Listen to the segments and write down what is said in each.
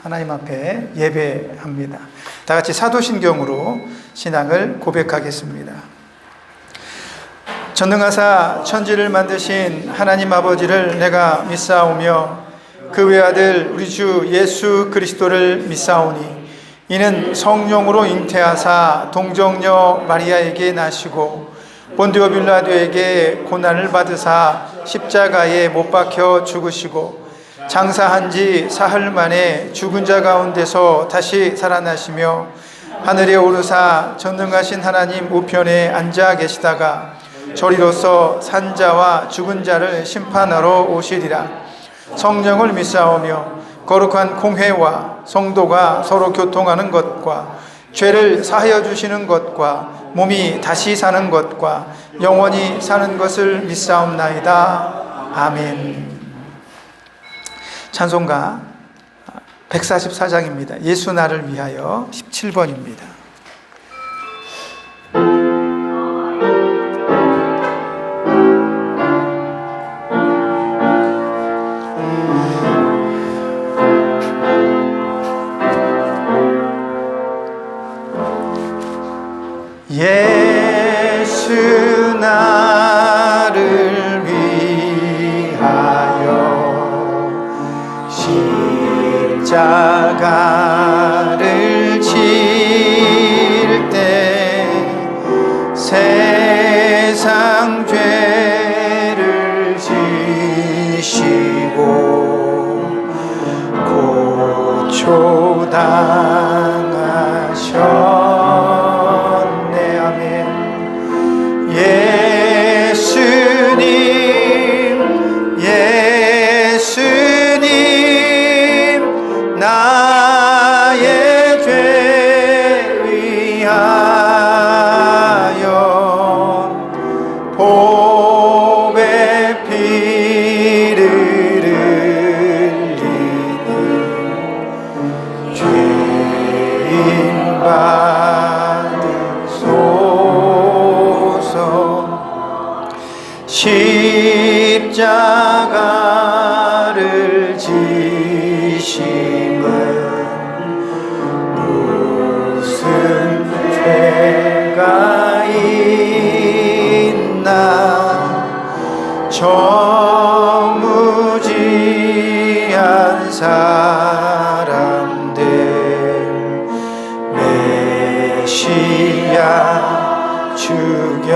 하나님 앞에 예배합니다. 다 같이 사도신경으로 신앙을 고백하겠습니다. 전능하사 천지를 만드신 하나님 아버지를 내가 믿사오며 그 외아들 우리 주 예수 그리스도를 믿사오니 이는 성령으로 잉태하사 동정녀 마리아에게 나시고 본디오 빌라도에게 고난을 받으사 십자가에 못 박혀 죽으시고 장사한 지 사흘 만에 죽은 자 가운데서 다시 살아나시며 하늘에 오르사 전능하신 하나님 우편에 앉아 계시다가 저리로서 산자와 죽은 자를 심판하러 오시리라. 성령을 믿사오며 거룩한 공회와 성도가 서로 교통하는 것과 죄를 사하여 주시는 것과 몸이 다시 사는 것과 영원히 사는 것을 믿사옵나이다. 아멘. 찬송가 144장입니다. 예수 나를 위하여 17번입니다. 예수 나를 위하여 십자가를 질 때 세상 죄를 지시고 고초당하셨네. 아멘. 예수님 나의 죄 위하여 보배 피를 흘리니 죄인 받으소서. 십자가를 지심은 무슨 죄가 있나. 저무지한 사람들 메시아 죽였네.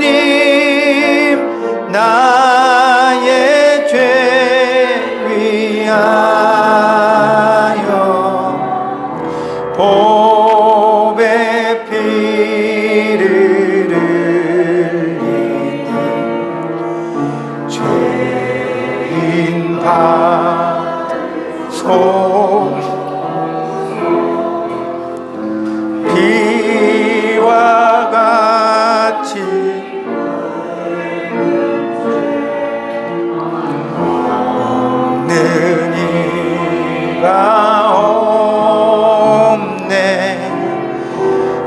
예수님 나의 죄 위하여 보배 피를 흘리니 죄인 받소. 비와 같이 없는 이가 없네.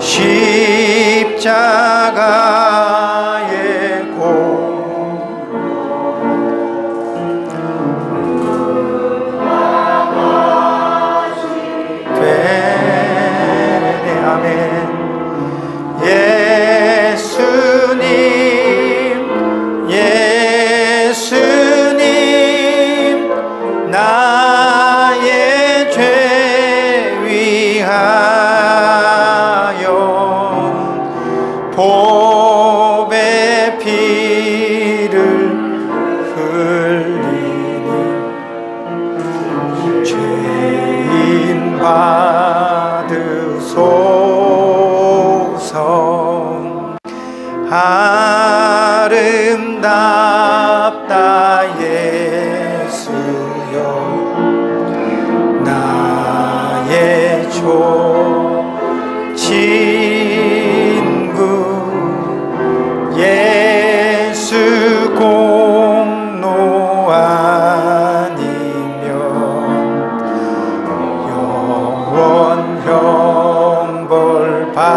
십자가의 고 예수님 나의 죄 위하여 보배 피를 흘리니 죄인 받으소서. 아름답다 예수여 나의 친구. 예수 공로 아니면 영원 형벌 받네.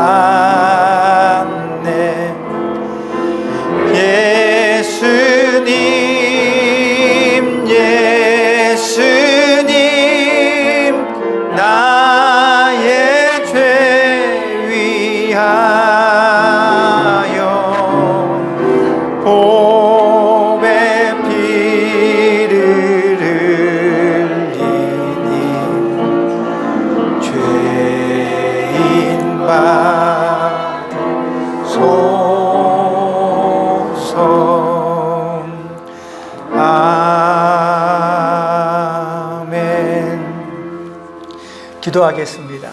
기도하겠습니다.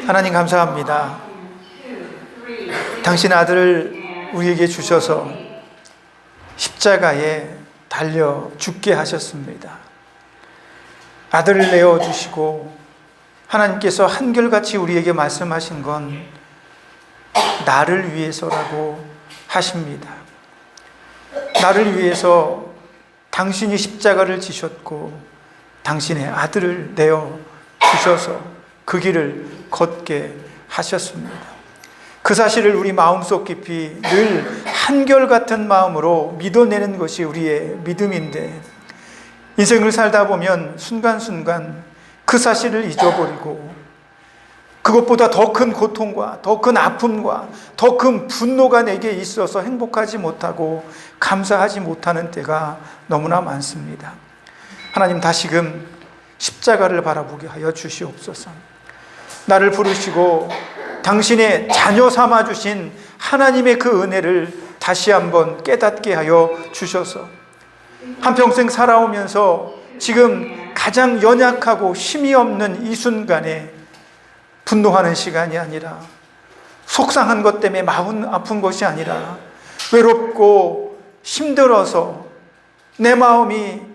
하나님 감사합니다. 당신 아들을 우리에게 주셔서 십자가에 달려 죽게 하셨습니다. 아들을 내어주시고 하나님께서 한결같이 우리에게 말씀하신 건 나를 위해서라고 하십니다. 나를 위해서 당신이 십자가를 지셨고 당신의 아들을 내어 주셔서 그 길을 걷게 하셨습니다. 그 사실을 우리 마음속 깊이 늘 한결같은 마음으로 믿어내는 것이 우리의 믿음인데, 인생을 살다 보면 순간순간 그 사실을 잊어버리고 그것보다 더 큰 고통과 더 큰 아픔과 더 큰 분노가 내게 있어서 행복하지 못하고 감사하지 못하는 때가 너무나 많습니다. 하나님, 다시금 십자가를 바라보게 하여 주시옵소서. 나를 부르시고 당신의 자녀 삼아주신 하나님의 그 은혜를 다시 한번 깨닫게 하여 주셔서 한평생 살아오면서 지금 가장 연약하고 힘이 없는 이 순간에 분노하는 시간이 아니라, 속상한 것 때문에 마음 아픈 것이 아니라, 외롭고 힘들어서 내 마음이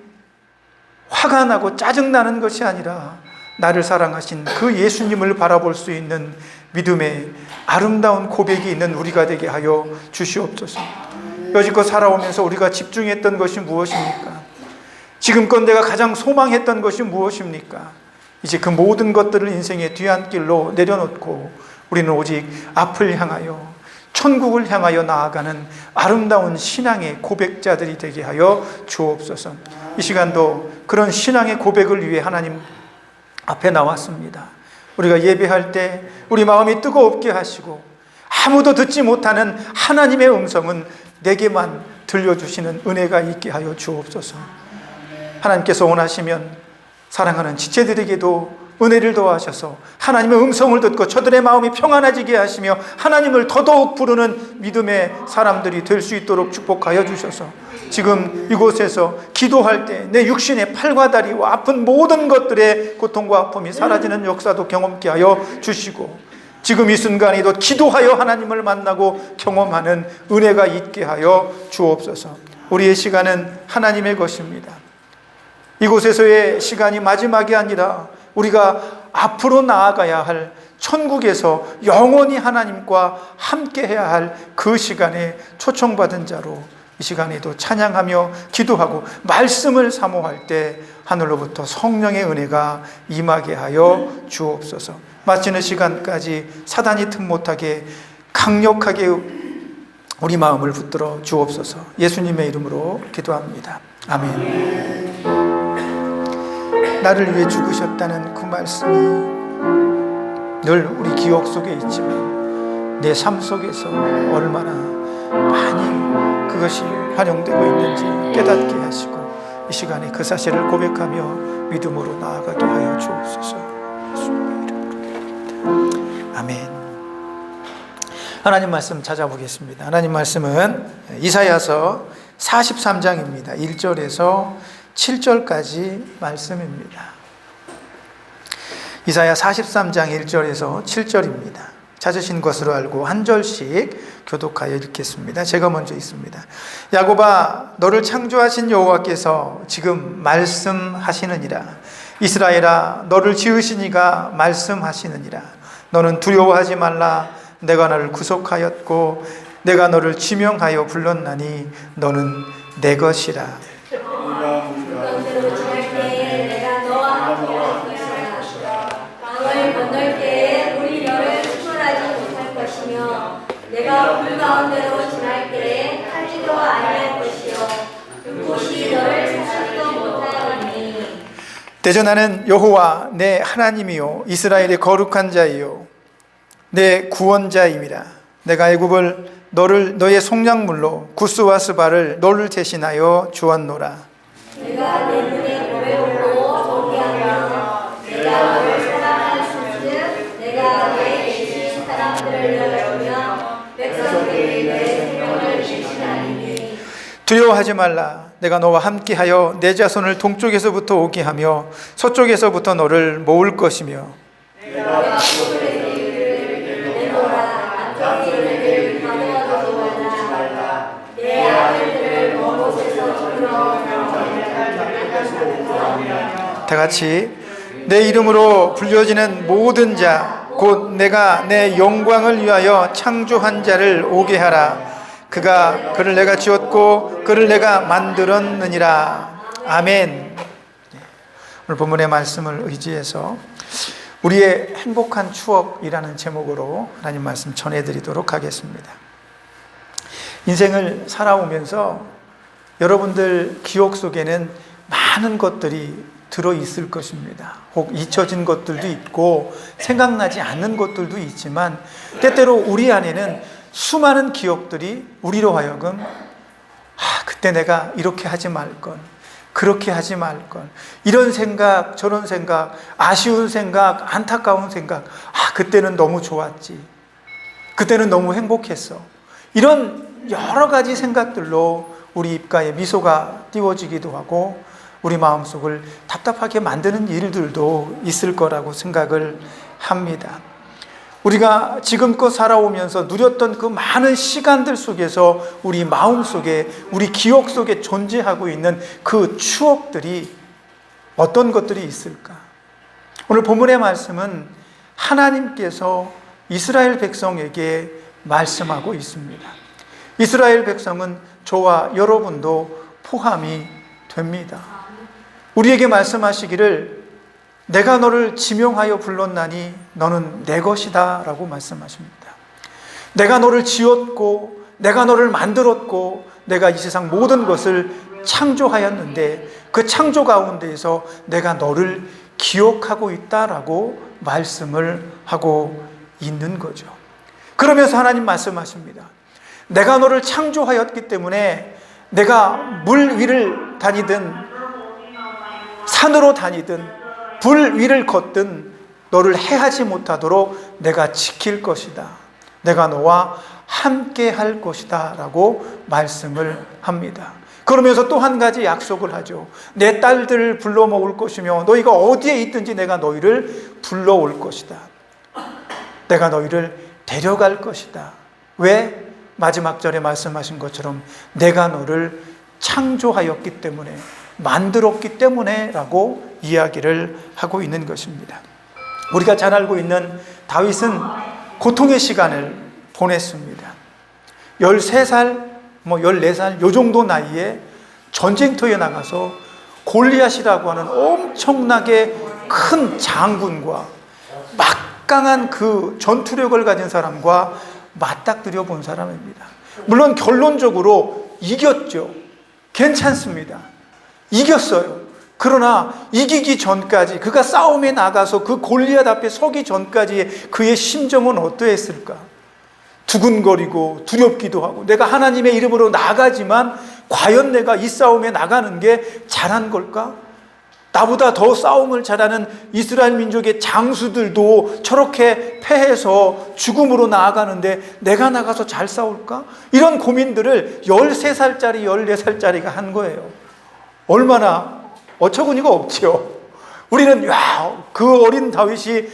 화가 나고 짜증나는 것이 아니라 나를 사랑하신 그 예수님을 바라볼 수 있는 믿음의 아름다운 고백이 있는 우리가 되게 하여 주시옵소서. 여지껏 살아오면서 우리가 집중했던 것이 무엇입니까? 지금껏 내가 가장 소망했던 것이 무엇입니까? 이제 그 모든 것들을 인생의 뒤안길로 내려놓고 우리는 오직 앞을 향하여, 천국을 향하여 나아가는 아름다운 신앙의 고백자들이 되게 하여 주옵소서. 이 시간도 그런 신앙의 고백을 위해 하나님 앞에 나왔습니다. 우리가 예배할 때 우리 마음이 뜨겁게 하시고 아무도 듣지 못하는 하나님의 음성은 내게만 들려주시는 은혜가 있게 하여 주옵소서. 하나님께서 원하시면 사랑하는 지체들에게도 은혜를 더하셔서 하나님의 음성을 듣고 저들의 마음이 평안해지게 하시며 하나님을 더더욱 부르는 믿음의 사람들이 될 수 있도록 축복하여 주셔서 지금 이곳에서 기도할 때 내 육신의 팔과 다리와 아픈 모든 것들의 고통과 아픔이 사라지는 역사도 경험케 하여 주시고, 지금 이 순간에도 기도하여 하나님을 만나고 경험하는 은혜가 있게 하여 주옵소서. 우리의 시간은 하나님의 것입니다. 이곳에서의 시간이 마지막이 아니라 우리가 앞으로 나아가야 할 천국에서 영원히 하나님과 함께 해야 할 그 시간에 초청받은 자로 이 시간에도 찬양하며 기도하고 말씀을 사모할 때 하늘로부터 성령의 은혜가 임하게 하여 주옵소서. 마치는 시간까지 사단이 틈 못하게 강력하게 우리 마음을 붙들어 주옵소서. 예수님의 이름으로 기도합니다. 아멘. 나를 위해 죽으셨다는 그 말씀이 늘 우리 기억 속에 있지만 내 삶 속에서 얼마나 많이 그것이 활용되고 있는지 깨닫게 하시고 이 시간에 그 사실을 고백하며 믿음으로 나아가게 하여 주옵소서. 아멘. 하나님 말씀 찾아보겠습니다. 하나님 말씀은 이사야서 43장입니다. 1절에서 7절까지 말씀입니다. 이사야 43장 1절에서 7절입니다. 찾으신 것으로 알고 한 절씩 교독하여 읽겠습니다. 제가 먼저 읽습니다. 야곱아, 너를 창조하신 여호와께서 지금 말씀하시느니라. 이스라엘아, 너를 지으신 이가 말씀하시느니라. 너는 두려워하지 말라. 내가 너를 구속하였고 내가 너를 지명하여 불렀나니 너는 내 것이라. 내가 불 가운데로 지날 때에 타지도 아니할 것이요 불꽃이 너를 찾지도 못하리니. 대전하는 여호와 내 하나님이요 이스라엘의 거룩한 자이요 내 구원자임이라. 내가 애굽을 너의 속량물로 구스와 스바를 너를 대신하여 주었노라. 내가 내 눈에 보배우고 존귀하며 내가 너를 사랑하신즉 내가 내 대신 사람들을 내어주며 백성들이 내 생명을 대신하리니. 두려워하지 말라. 내가 너와 함께하여 내 자손을 동쪽에서부터 오게 하며 서쪽에서부터 너를 모을 것이며 내가 소들의 이유를 내놓으라. 남쪽의 가져가지 말라. 내 아들들을 먼 곳에서 다 같이 내 이름으로 불려지는 모든 자 곧 내가 내 영광을 위하여 창조한 자를 오게 하라. 그를 내가 지었고 그를 내가 만들었느니라. 아멘. 오늘 본문의 말씀을 의지해서 우리의 행복한 추억이라는 제목으로 하나님 말씀 전해드리도록 하겠습니다. 인생을 살아오면서 여러분들 기억 속에는 많은 것들이 들어있을 것입니다. 혹 잊혀진 것들도 있고 생각나지 않는 것들도 있지만 때때로 우리 안에는 수많은 기억들이 우리로 하여금 그때 내가 이렇게 하지 말걸, 그렇게 하지 말걸, 이런 생각 저런 생각, 아쉬운 생각, 안타까운 생각, 그때는 너무 좋았지, 그때는 너무 행복했어, 이런 여러 가지 생각들로 우리 입가에 미소가 띄워지기도 하고 우리 마음속을 답답하게 만드는 일들도 있을 거라고 생각을 합니다. 우리가 지금껏 살아오면서 누렸던 그 많은 시간들 속에서 우리 마음속에, 우리 기억 속에 존재하고 있는 그 추억들이 어떤 것들이 있을까? 오늘 본문의 말씀은 하나님께서 이스라엘 백성에게 말씀하고 있습니다. 이스라엘 백성은 저와 여러분도 포함이 됩니다. 우리에게 말씀하시기를 내가 너를 지명하여 불렀나니 너는 내 것이다 라고 말씀하십니다. 내가 너를 지었고 내가 너를 만들었고 내가 이 세상 모든 것을 창조하였는데 그 창조 가운데에서 내가 너를 기억하고 있다라고 말씀을 하고 있는 거죠. 그러면서 하나님 말씀하십니다. 내가 너를 창조하였기 때문에 내가 물 위를 다니든 산으로 다니든 불 위를 걷든 너를 해하지 못하도록 내가 지킬 것이다. 내가 너와 함께 할 것이다 라고 말씀을 합니다. 그러면서 또 한 가지 약속을 하죠. 내 딸들을 불러 모을 것이며 너희가 어디에 있든지 내가 너희를 불러올 것이다. 내가 너희를 데려갈 것이다. 왜? 마지막 절에 말씀하신 것처럼 내가 너를 창조하였기 때문에, 만들었기 때문에 라고 이야기를 하고 있는 것입니다. 우리가 잘 알고 있는 다윗은 고통의 시간을 보냈습니다. 13살, 14살 요 정도 나이에 전쟁터에 나가서 골리앗이라고 하는 엄청나게 큰 장군과 막강한 그 전투력을 가진 사람과 맞닥뜨려 본 사람입니다. 물론 결론적으로 이겼죠. 괜찮습니다. 이겼어요. 그러나 이기기 전까지, 그가 싸움에 나가서 그 골리앗 앞에 서기 전까지 그의 심정은 어떠했을까? 두근거리고 두렵기도 하고, 내가 하나님의 이름으로 나가지만 과연 내가 이 싸움에 나가는 게 잘한 걸까? 나보다 더 싸움을 잘하는 이스라엘 민족의 장수들도 저렇게 패해서 죽음으로 나아가는데 내가 나가서 잘 싸울까? 이런 고민들을 13살짜리, 14살짜리가 한 거예요. 얼마나 어처구니가 없죠. 우리는 그 어린 다윗이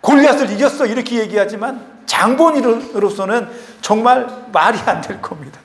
골리앗을 이겼어 이렇게 얘기하지만 장본인으로서는 정말 말이 안 될 겁니다.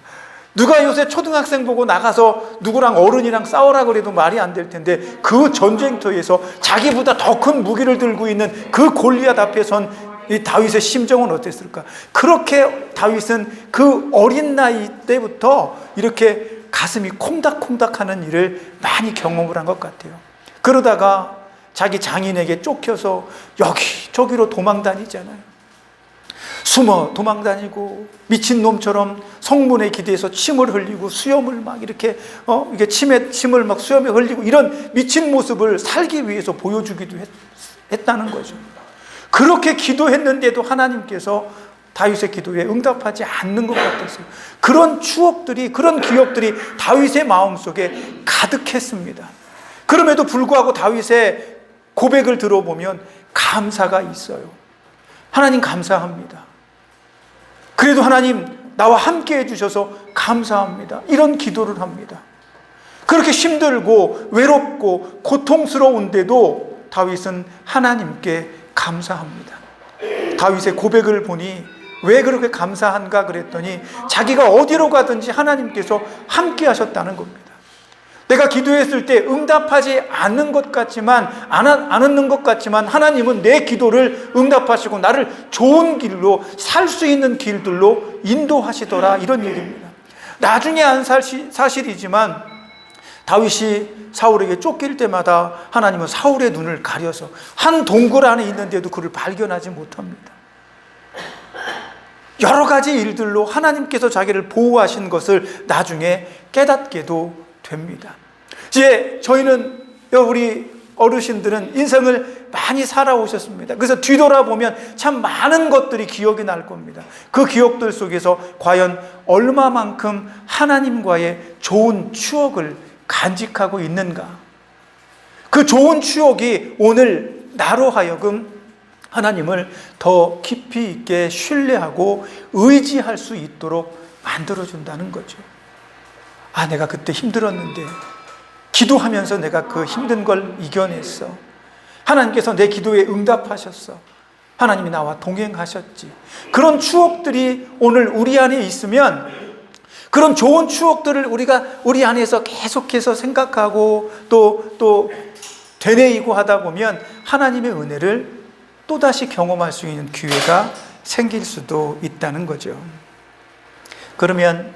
누가 요새 초등학생 보고 나가서 누구랑 어른이랑 싸우라 그래도 말이 안 될 텐데 그 전쟁터에서 자기보다 더 큰 무기를 들고 있는 그 골리앗 앞에 선 이 다윗의 심정은 어땠을까? 그렇게 다윗은 그 어린 나이 때부터 이렇게 가슴이 콩닥콩닥하는 일을 많이 경험을 한 것 같아요. 그러다가 자기 장인에게 쫓겨서 여기저기로 도망 다니잖아요. 숨어 도망 다니고 미친놈처럼 성문에 기대서 침을 흘리고 수염을 막 이렇게 이게 침을 막 수염에 흘리고 이런 미친 모습을 살기 위해서 보여주기도 했다는 거죠. 그렇게 기도했는데도 하나님께서 다윗의 기도에 응답하지 않는 것 같았어요. 그런 추억들이, 그런 기억들이 다윗의 마음속에 가득했습니다. 그럼에도 불구하고 다윗의 고백을 들어보면 감사가 있어요. 하나님 감사합니다. 그래도 하나님 나와 함께 해주셔서 감사합니다. 이런 기도를 합니다. 그렇게 힘들고 외롭고 고통스러운데도 다윗은 하나님께 감사합니다. 다윗의 고백을 보니 왜 그렇게 감사한가 그랬더니 자기가 어디로 가든지 하나님께서 함께 하셨다는 겁니다. 내가 기도했을 때 응답하지 않는 것 같지만 않는 것 같지만 하나님은 내 기도를 응답하시고 나를 좋은 길로 살 수 있는 길들로 인도하시더라, 이런 얘기입니다. 나중에 안 사실이지만 다윗이 사울에게 쫓길 때마다 하나님은 사울의 눈을 가려서 한 동굴 안에 있는데도 그를 발견하지 못합니다. 여러 가지 일들로 하나님께서 자기를 보호하신 것을 나중에 깨닫게도 됩니다. 이제 저희는, 우리 어르신들은 인생을 많이 살아오셨습니다. 그래서 뒤돌아보면 참 많은 것들이 기억이 날 겁니다. 그 기억들 속에서 과연 얼마만큼 하나님과의 좋은 추억을 간직하고 있는가? 그 좋은 추억이 오늘 나로 하여금 하나님을 더 깊이 있게 신뢰하고 의지할 수 있도록 만들어준다는 거죠. 아, 내가 그때 힘들었는데 기도하면서 내가 그 힘든 걸 이겨냈어. 하나님께서 내 기도에 응답하셨어. 하나님이 나와 동행하셨지. 그런 추억들이 오늘 우리 안에 있으면, 그런 좋은 추억들을 우리가 우리 안에서 계속해서 생각하고 또 되뇌이고 하다 보면 하나님의 은혜를 또다시 경험할 수 있는 기회가 생길 수도 있다는 거죠. 그러면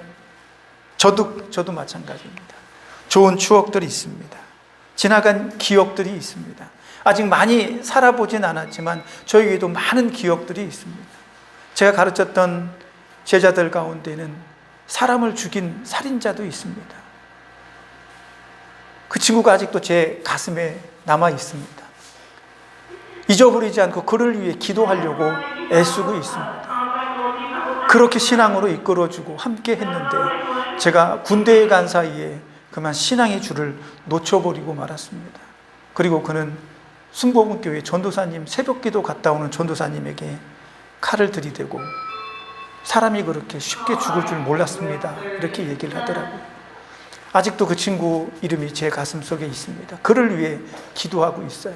저도 마찬가지입니다. 좋은 추억들이 있습니다. 지나간 기억들이 있습니다. 아직 많이 살아보진 않았지만 저에게도 많은 기억들이 있습니다. 제가 가르쳤던 제자들 가운데는 사람을 죽인 살인자도 있습니다. 그 친구가 아직도 제 가슴에 남아 있습니다. 잊어버리지 않고 그를 위해 기도하려고 애쓰고 있습니다. 그렇게 신앙으로 이끌어주고 함께 했는데 제가 군대에 간 사이에 그만 신앙의 줄을 놓쳐버리고 말았습니다. 그리고 그는 순복음교회 전도사님, 새벽기도 갔다 오는 전도사님에게 칼을 들이대고 사람이 그렇게 쉽게 죽을 줄 몰랐습니다, 이렇게 얘기를 하더라고요. 아직도 그 친구 이름이 제 가슴속에 있습니다. 그를 위해 기도하고 있어요.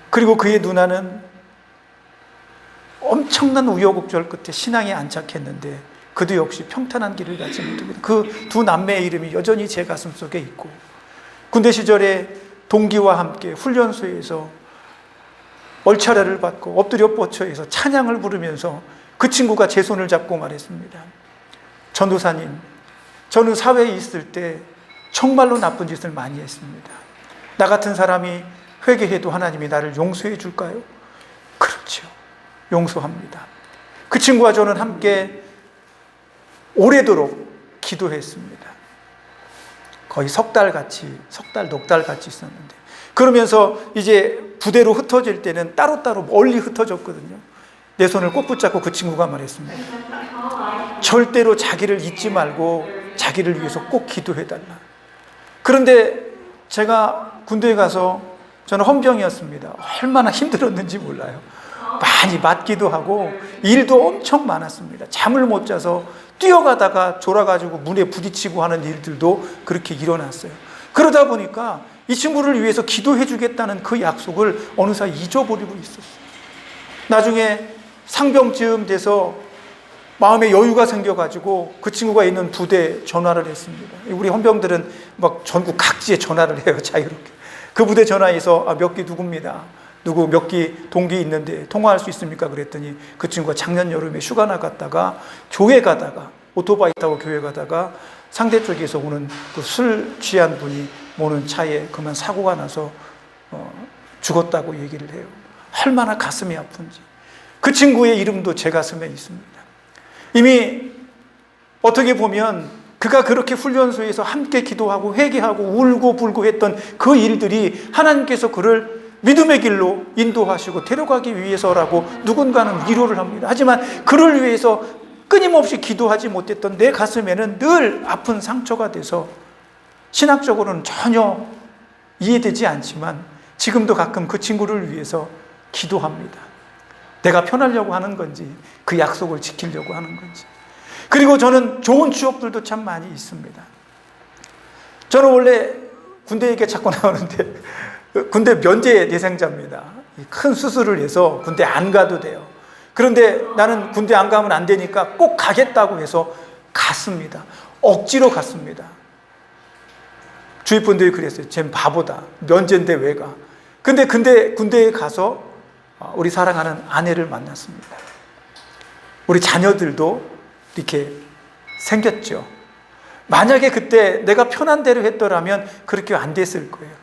그리고 그의 누나는 엄청난 우여곡절 끝에 신앙에 안착했는데 그도 역시 평탄한 길을 가지 못합니다. 그 두 남매의 이름이 여전히 제 가슴속에 있고, 군대 시절에 동기와 함께 훈련소에서 얼차례를 받고 엎드려 뻗쳐에서 찬양을 부르면서 그 친구가 제 손을 잡고 말했습니다. 전도사님, 저는 사회에 있을 때 정말로 나쁜 짓을 많이 했습니다. 나 같은 사람이 회개해도 하나님이 나를 용서해 줄까요? 그렇죠. 용서합니다. 그 친구와 저는 함께 오래도록 기도했습니다. 거의 넉 달 같이 있었는데, 그러면서 이제 부대로 흩어질 때는 따로따로 멀리 흩어졌거든요. 내 손을 꼭 붙잡고 그 친구가 말했습니다. 절대로 자기를 잊지 말고 자기를 위해서 꼭 기도해달라. 그런데 제가 군대에 가서 저는 헌병이었습니다. 얼마나 힘들었는지 몰라요. 많이 맞기도 하고 일도 엄청 많았습니다. 잠을 못 자서 뛰어가다가 졸아가지고 문에 부딪히고 하는 일들도 그렇게 일어났어요. 그러다 보니까 이 친구를 위해서 기도해 주겠다는 그 약속을 어느새 잊어버리고 있었어요. 나중에 상병쯤 돼서 마음에 여유가 생겨가지고 그 친구가 있는 부대에 전화를 했습니다. 우리 헌병들은 막 전국 각지에 전화를 해요, 자유롭게. 그 부대 전화해서 몇 기 누구입니다. 누구 몇 기 동기 있는데 통화할 수 있습니까? 그랬더니 그 친구가 작년 여름에 휴가 나갔다가 교회 가다가 오토바이 타고 교회 가다가 상대 쪽에서 오는 그 술 취한 분이 모는 차에 그만 사고가 나서 죽었다고 얘기를 해요. 얼마나 가슴이 아픈지. 그 친구의 이름도 제 가슴에 있습니다. 이미 어떻게 보면 그가 그렇게 훈련소에서 함께 기도하고 회개하고 울고 불고 했던 그 일들이 하나님께서 그를 믿음의 길로 인도하시고 데려가기 위해서라고 누군가는 위로를 합니다. 하지만 그를 위해서 끊임없이 기도하지 못했던 내 가슴에는 늘 아픈 상처가 돼서 신학적으로는 전혀 이해되지 않지만 지금도 가끔 그 친구를 위해서 기도합니다. 내가 편하려고 하는 건지 그 약속을 지키려고 하는 건지. 그리고 저는 좋은 추억들도 참 많이 있습니다. 저는 원래 군대 얘기 자꾸 나오는데 군대 면제 예생자입니다. 큰 수술을 해서 군대 안 가도 돼요. 그런데 나는 군대 안 가면 안 되니까 꼭 가겠다고 해서 갔습니다. 억지로 갔습니다. 주위 분들이 그랬어요. 쟨 바보다. 면제인데 왜 가? 근데 군대에 가서 우리 사랑하는 아내를 만났습니다. 우리 자녀들도 이렇게 생겼죠. 만약에 그때 내가 편한 대로 했더라면 그렇게 안 됐을 거예요.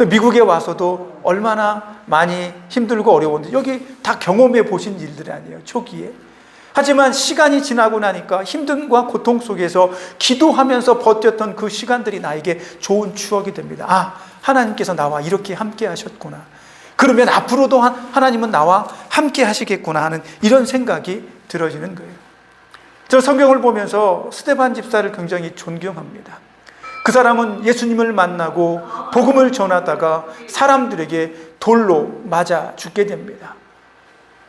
미국에 와서도 얼마나 많이 힘들고 어려웠는데 여기 다 경험해 보신 일들이 아니에요, 초기에. 하지만 시간이 지나고 나니까 힘듦과 고통 속에서 기도하면서 버텼던 그 시간들이 나에게 좋은 추억이 됩니다. 아, 하나님께서 나와 이렇게 함께 하셨구나. 그러면 앞으로도 하나님은 나와 함께 하시겠구나 하는 이런 생각이 들어지는 거예요. 저는 성경을 보면서 스데반 집사를 굉장히 존경합니다. 그 사람은 예수님을 만나고 복음을 전하다가 사람들에게 돌로 맞아 죽게 됩니다.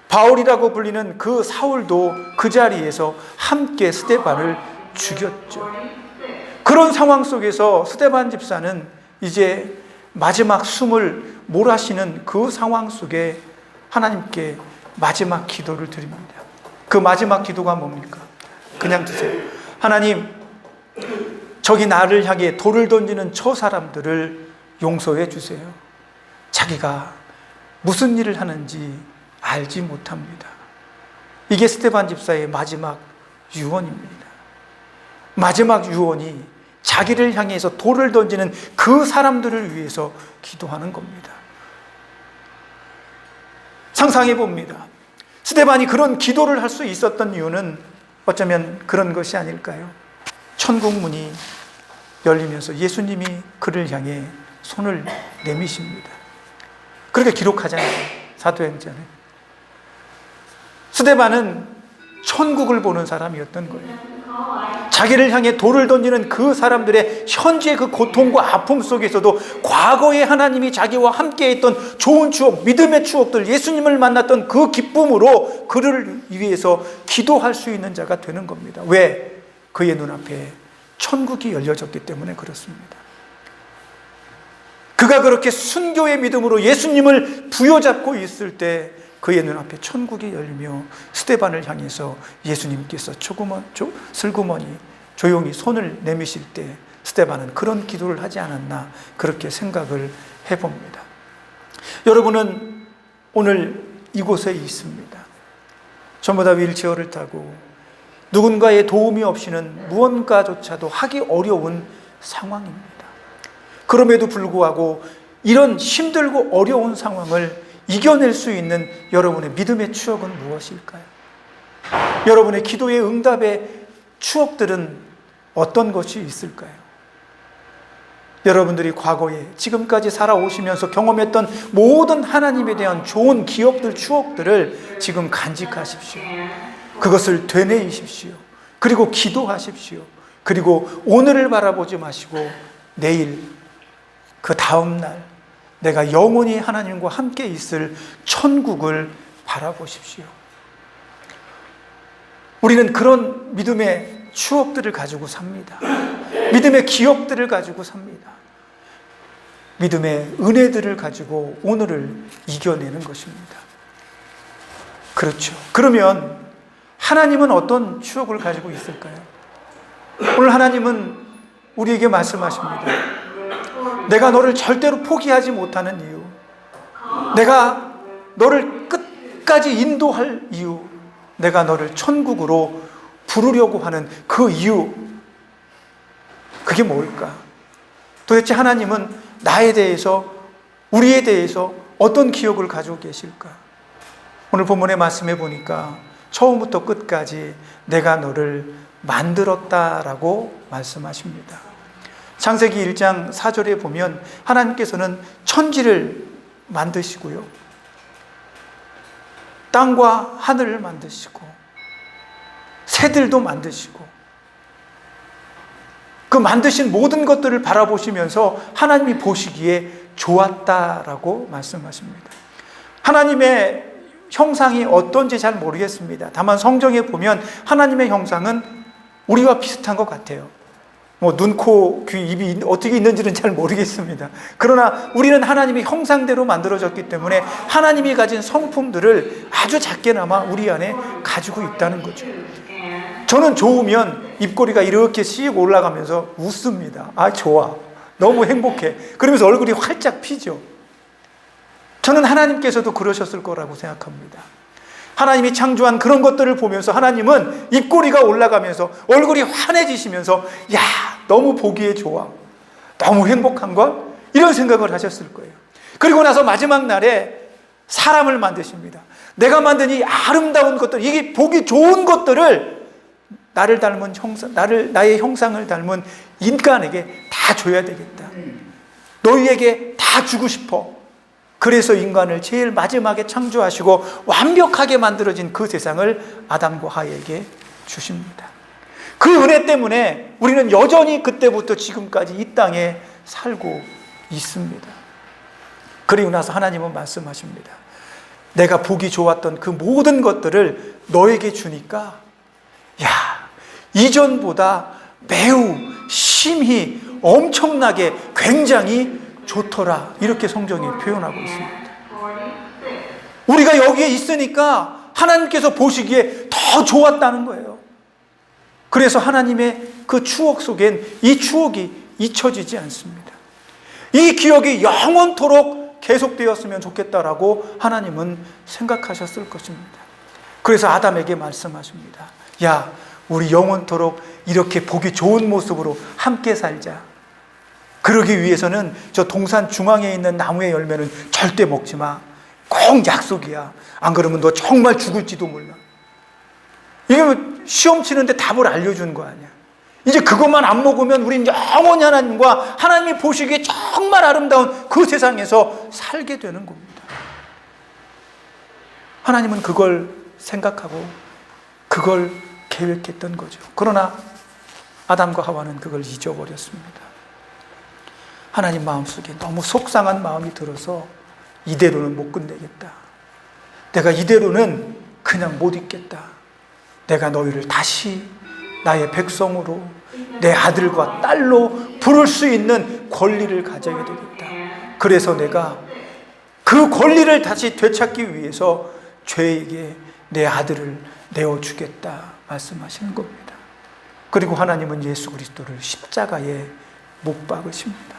바울이라고 불리는 그 사울도 그 자리에서 함께 스데반을 죽였죠. 그런 상황 속에서 스데반 집사는 이제 마지막 숨을 몰아쉬는 그 상황 속에 하나님께 마지막 기도를 드립니다. 그 마지막 기도가 뭡니까? 그냥 드세요. 하나님, 저기 나를 향해 돌을 던지는 저 사람들을 용서해 주세요. 자기가 무슨 일을 하는지 알지 못합니다. 이게 스데반 집사의 마지막 유언입니다. 마지막 유언이 자기를 향해서 돌을 던지는 그 사람들을 위해서 기도하는 겁니다. 상상해 봅니다. 스데반이 그런 기도를 할 수 있었던 이유는 어쩌면 그런 것이 아닐까요? 천국 문이 열리면서 예수님이 그를 향해 손을 내미십니다. 그렇게 기록하잖아요, 사도행전에. 스데반은 천국을 보는 사람이었던 거예요. 자기를 향해 돌을 던지는 그 사람들의 현재 그 고통과 아픔 속에서도 과거에 하나님이 자기와 함께 했던 좋은 추억, 믿음의 추억들, 예수님을 만났던 그 기쁨으로 그를 위해서 기도할 수 있는 자가 되는 겁니다. 왜? 그의 눈앞에 천국이 열려졌기 때문에 그렇습니다. 그가 그렇게 순교의 믿음으로 예수님을 부여잡고 있을 때 그의 눈앞에 천국이 열리며 스데반을 향해서 예수님께서 슬그머니 조용히 손을 내미실 때 스데반은 그런 기도를 하지 않았나, 그렇게 생각을 해봅니다. 여러분은 오늘 이곳에 있습니다. 전부 다 휠체어를 타고 누군가의 도움이 없이는 무언가조차도 하기 어려운 상황입니다. 그럼에도 불구하고 이런 힘들고 어려운 상황을 이겨낼 수 있는 여러분의 믿음의 추억은 무엇일까요? 여러분의 기도의 응답의 추억들은 어떤 것이 있을까요? 여러분들이 과거에 지금까지 살아오시면서 경험했던 모든 하나님에 대한 좋은 기억들, 추억들을 지금 간직하십시오. 그것을 되뇌이십시오. 그리고 기도하십시오. 그리고 오늘을 바라보지 마시고 내일, 그 다음 날 내가 영원히 하나님과 함께 있을 천국을 바라보십시오. 우리는 그런 믿음의 추억들을 가지고 삽니다. 믿음의 기억들을 가지고 삽니다. 믿음의 은혜들을 가지고 오늘을 이겨내는 것입니다. 그렇죠. 그러면 하나님은 어떤 추억을 가지고 있을까요? 오늘 하나님은 우리에게 말씀하십니다. 내가 너를 절대로 포기하지 못하는 이유, 내가 너를 끝까지 인도할 이유, 내가 너를 천국으로 부르려고 하는 그 이유, 그게 뭘까? 도대체 하나님은 나에 대해서, 우리에 대해서 어떤 기억을 가지고 계실까? 오늘 본문의 말씀에 보니까 처음부터 끝까지 내가 너를 만들었다라고 말씀하십니다. 창세기 1장 4절에 보면 하나님께서는 천지를 만드시고요, 땅과 하늘을 만드시고 새들도 만드시고 그 만드신 모든 것들을 바라보시면서 하나님이 보시기에 좋았다라고 말씀하십니다. 하나님의 형상이 어떤지 잘 모르겠습니다. 다만 성경에 보면 하나님의 형상은 우리와 비슷한 것 같아요. 뭐 눈, 코, 귀, 입이 어떻게 있는지는 잘 모르겠습니다. 그러나 우리는 하나님의 형상대로 만들어졌기 때문에 하나님이 가진 성품들을 아주 작게나마 우리 안에 가지고 있다는 거죠. 저는 좋으면 입꼬리가 이렇게 씩 올라가면서 웃습니다. 아, 좋아. 너무 행복해. 그러면서 얼굴이 활짝 피죠. 저는 하나님께서도 그러셨을 거라고 생각합니다. 하나님이 창조한 그런 것들을 보면서 하나님은 입꼬리가 올라가면서 얼굴이 환해지시면서 야, 너무 보기에 좋아. 너무 행복한 걸? 이런 생각을 하셨을 거예요. 그리고 나서 마지막 날에 사람을 만드십니다. 내가 만든 이 아름다운 것들, 이게 보기 좋은 것들을 나를 닮은 형상, 나의 형상을 닮은 인간에게 다 줘야 되겠다. 너희에게 다 주고 싶어. 그래서 인간을 제일 마지막에 창조하시고 완벽하게 만들어진 그 세상을 아담과 하와에게 주십니다. 그 은혜 때문에 우리는 여전히 그때부터 지금까지 이 땅에 살고 있습니다. 그리고 나서 하나님은 말씀하십니다. 내가 보기 좋았던 그 모든 것들을 너에게 주니까 야, 이전보다 매우 심히 엄청나게 굉장히 좋더라. 이렇게 성경이 표현하고 있습니다. 우리가 여기에 있으니까 하나님께서 보시기에 더 좋았다는 거예요. 그래서 하나님의 그 추억 속엔 이 추억이 잊혀지지 않습니다. 이 기억이 영원토록 계속되었으면 좋겠다라고 하나님은 생각하셨을 것입니다. 그래서 아담에게 말씀하십니다. 야, 우리 영원토록 이렇게 보기 좋은 모습으로 함께 살자. 그러기 위해서는 저 동산 중앙에 있는 나무의 열매는 절대 먹지 마. 꼭 약속이야. 안 그러면 너 정말 죽을지도 몰라. 이게 뭐 시험 치는데 답을 알려주는 거 아니야. 이제 그것만 안 먹으면 우린 영원히 하나님과 하나님이 보시기에 정말 아름다운 그 세상에서 살게 되는 겁니다. 하나님은 그걸 생각하고 그걸 계획했던 거죠. 그러나 아담과 하와는 그걸 잊어버렸습니다. 하나님 마음속에 너무 속상한 마음이 들어서 이대로는 못 끝내겠다. 내가 이대로는 그냥 못 있겠다. 내가 너희를 다시 나의 백성으로 내 아들과 딸로 부를 수 있는 권리를 가져야 되겠다. 그래서 내가 그 권리를 다시 되찾기 위해서 죄에게 내 아들을 내어주겠다 말씀하시는 겁니다. 그리고 하나님은 예수 그리스도를 십자가에 못 박으십니다.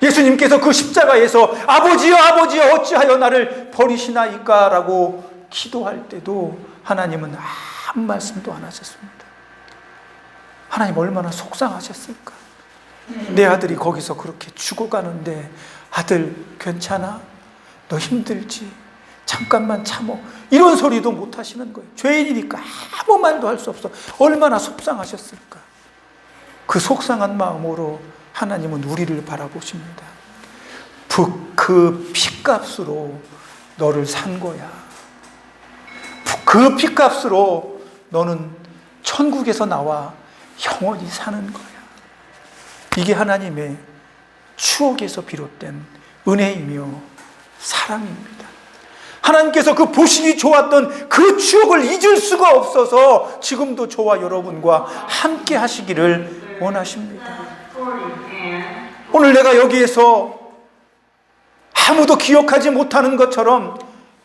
예수님께서 그 십자가에서 아버지여 아버지여 어찌하여 나를 버리시나이까 라고 기도할 때도 하나님은 아무 말씀도 안 하셨습니다. 하나님 얼마나 속상하셨을까. 내 아들이 거기서 그렇게 죽어가는데 아들 괜찮아? 너 힘들지? 잠깐만 참어. 이런 소리도 못 하시는 거예요. 죄인이니까 아무 말도 할 수 없어. 얼마나 속상하셨을까. 그 속상한 마음으로 하나님은 우리를 바라보십니다. 그 피값으로 너를 산 거야. 그 피값으로 너는 천국에서 나와 영원히 사는 거야. 이게 하나님의 추억에서 비롯된 은혜이며 사랑입니다. 하나님께서 그 보시기 좋았던 그 추억을 잊을 수가 없어서 지금도 저와 여러분과 함께 하시기를 원하십니다. 오늘 내가 여기에서 아무도 기억하지 못하는 것처럼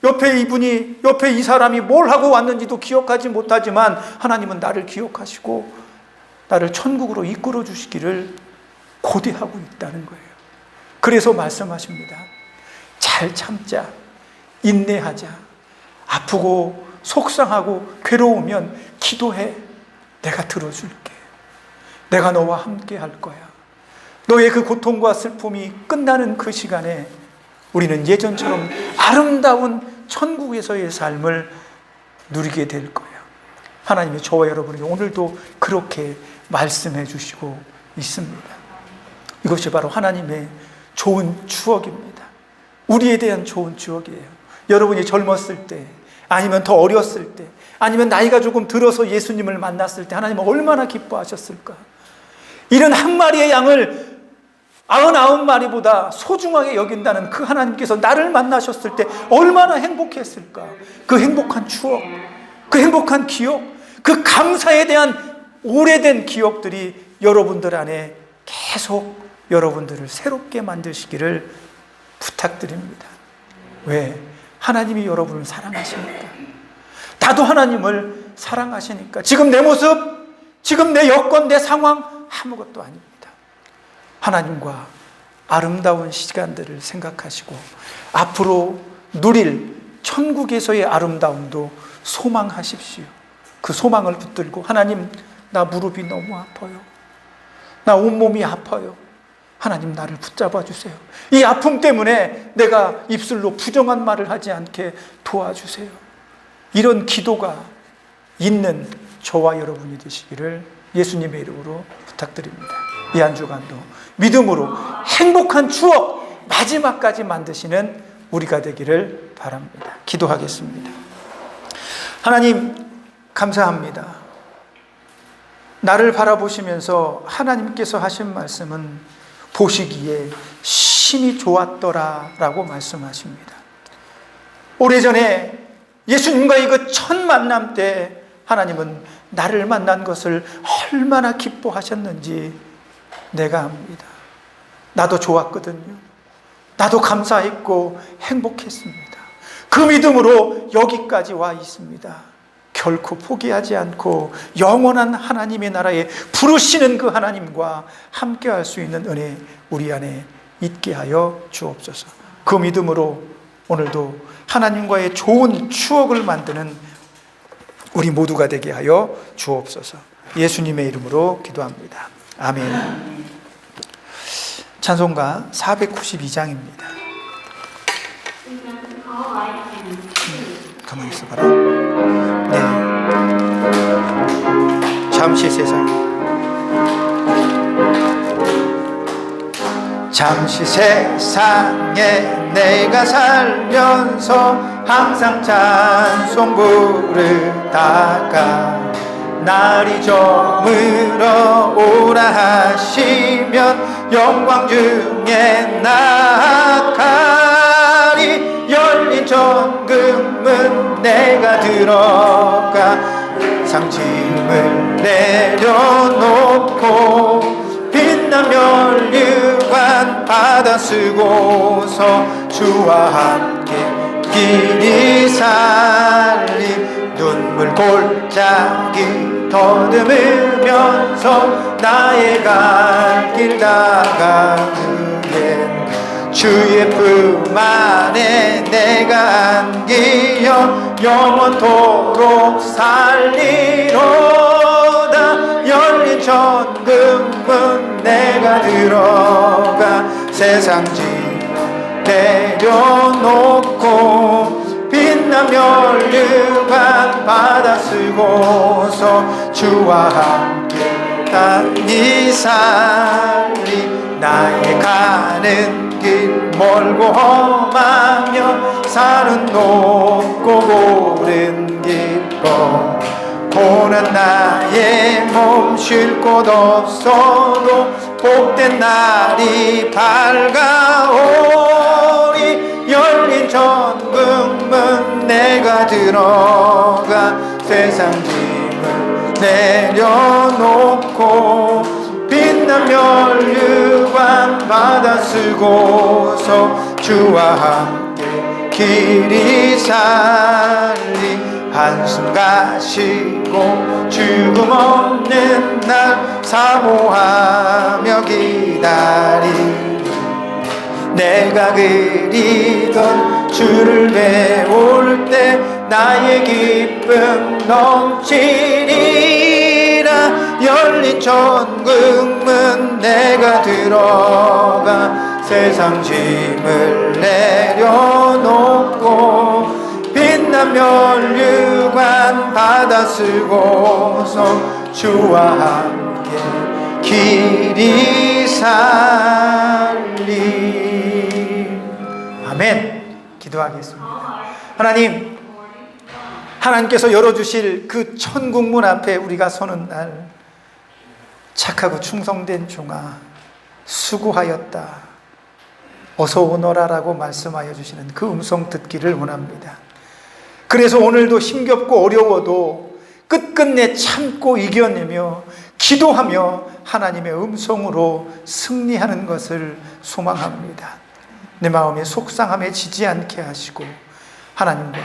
옆에 이 사람이 뭘 하고 왔는지도 기억하지 못하지만 하나님은 나를 기억하시고 나를 천국으로 이끌어 주시기를 고대하고 있다는 거예요. 그래서 말씀하십니다. 잘 참자, 인내하자, 아프고 속상하고 괴로우면 기도해. 내가 들어줄게. 내가 너와 함께 할 거야. 너의 그 고통과 슬픔이 끝나는 그 시간에 우리는 예전처럼 아름다운 천국에서의 삶을 누리게 될 거예요. 하나님이 저와 여러분에게 오늘도 그렇게 말씀해 주시고 있습니다. 이것이 바로 하나님의 좋은 추억입니다. 우리에 대한 좋은 추억이에요. 여러분이 젊었을 때, 아니면 더 어렸을 때, 아니면 나이가 조금 들어서 예수님을 만났을 때 하나님은 얼마나 기뻐하셨을까. 이런 한 마리의 양을 99마리보다 소중하게 여긴다는 그 하나님께서 나를 만나셨을 때 얼마나 행복했을까. 그 행복한 추억, 그 행복한 기억, 그 감사에 대한 오래된 기억들이 여러분들 안에 계속 여러분들을 새롭게 만드시기를 부탁드립니다. 왜? 하나님이 여러분을 사랑하시니까. 나도 하나님을 사랑하시니까. 지금 내 모습, 지금 내 여건, 내 상황 아무것도 아닙니다. 하나님과 아름다운 시간들을 생각하시고 앞으로 누릴 천국에서의 아름다움도 소망하십시오. 그 소망을 붙들고 하나님, 나 무릎이 너무 아파요. 나 온몸이 아파요. 하나님, 나를 붙잡아 주세요. 이 아픔 때문에 내가 입술로 부정한 말을 하지 않게 도와주세요. 이런 기도가 있는 저와 여러분이 되시기를 예수님의 이름으로 부탁드립니다. 이 한 주간도 믿음으로 행복한 추억 마지막까지 만드시는 우리가 되기를 바랍니다. 기도하겠습니다. 하나님, 감사합니다. 나를 바라보시면서 하나님께서 하신 말씀은 보시기에 심히 좋았더라 라고 말씀하십니다. 오래전에 예수님과의 그 첫 만남 때 하나님은 나를 만난 것을 얼마나 기뻐하셨는지 내가 압니다. 나도 좋았거든요. 나도 감사했고 행복했습니다. 그 믿음으로 여기까지 와 있습니다. 결코 포기하지 않고 영원한 하나님의 나라에 부르시는 그 하나님과 함께 할 수 있는 은혜 우리 안에 있게 하여 주옵소서. 그 믿음으로 오늘도 하나님과의 좋은 추억을 만드는 우리 모두가 되게 하여 주옵소서. 예수님의 이름으로 기도합니다. 아멘. 찬송가 492장입니다. 가만히 있어봐라. 네. 잠시 세상에 내가 살면서 항상 찬송 부르다가 날이 저물어 오라 하시면 영광 중에 나아가리. 열린 천금은 내가 들어가 상짐을 내려놓고 빛난 면류관 받아 쓰고서 주와 함께 길이 살리. 눈물 골짜기 더듬으면서 나의 갈 길 나가는 주의 품 안에 내가 안기어 영원토록 살리로다. 열린 천금문 내가 들어가 세상 짐 내려놓고 빛난 면류관 받아 쓰고서 주와 함께 땅이 살리. 나의 가는 길 멀고 험하며 산은 높고 고른 길로 고난 나의 몸 쉴 곳 없어도 복된 날이 밝아오리. 열린 천금문 내가 들어가 세상 짐을 내려놓고 빛난 면류관 받아 쓰고서 주와 함께 길이 살리. 한숨 가시고 죽음 없는 날 사모하며 기다리. 내가 그리던 주를 배울 때 나의 기쁨 넘치리라. 열린 천금문 내가 들어가 세상 짐을 내려놓고 빛난 면류관 받아 쓰고서 주와 함께 길이 살리. 아멘. 기도하겠습니다. 하나님, 하나님께서 열어주실 그 천국문 앞에 우리가 서는 날 착하고 충성된 종아 수고하였다 어서 오너라라고 말씀하여 주시는 그 음성 듣기를 원합니다. 그래서 오늘도 힘겹고 어려워도 끝끝내 참고 이겨내며 기도하며 하나님의 음성으로 승리하는 것을 소망합니다. 내 마음에 속상함에 지지 않게 하시고 하나님과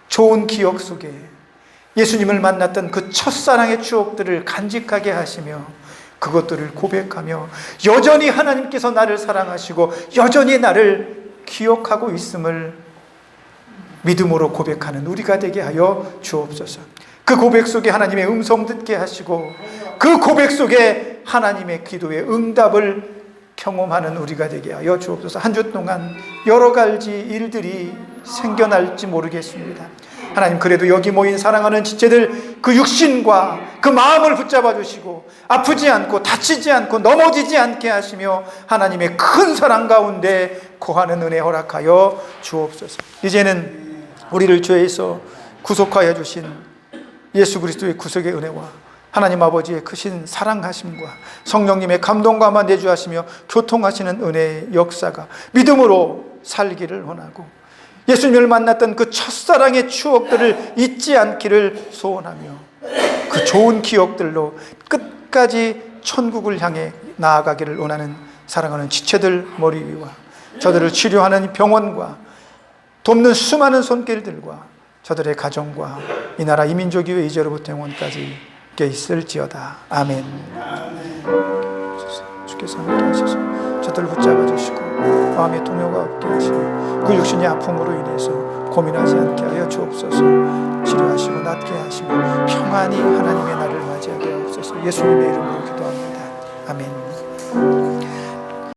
좋은 기억 속에 예수님을 만났던 그 첫사랑의 추억들을 간직하게 하시며 그것들을 고백하며 여전히 하나님께서 나를 사랑하시고 여전히 나를 기억하고 있음을 믿음으로 고백하는 우리가 되게 하여 주옵소서. 그 고백 속에 하나님의 음성 듣게 하시고 그 고백 속에 하나님의 기도의 응답을 경험하는 우리가 되게 하여 주옵소서. 한 주 동안 여러 가지 일들이 생겨날지 모르겠습니다. 하나님, 그래도 여기 모인 사랑하는 지체들 그 육신과 그 마음을 붙잡아 주시고 아프지 않고 다치지 않고 넘어지지 않게 하시며 하나님의 큰 사랑 가운데 거하는 은혜 허락하여 주옵소서. 이제는 우리를 죄에서 구속하여 주신 예수 그리스도의 구속의 은혜와 하나님 아버지의 크신 사랑하심과 성령님의 감동감화 내주하시며 교통하시는 은혜의 역사가 믿음으로 살기를 원하고 예수님을 만났던 그 첫사랑의 추억들을 잊지 않기를 소원하며 그 좋은 기억들로 끝까지 천국을 향해 나아가기를 원하는 사랑하는 지체들 머리 위와 저들을 치료하는 병원과 돕는 수많은 손길들과 저들의 가정과 이 나라 이 민족이 왜 이제로부터 영원까지 있을지어다. 아멘. 주께서 함께 하셔서 저들을 붙잡아 주시고 마음의 동요가 없게 하시고 그 육신의 아픔으로 인해서 고민하지 않게 하여 주옵소서. 치료하시고 낫게 하시고 평안히 하나님의 날을 맞이하게 하옵소서. 예수님의 이름으로 기도합니다. 아멘.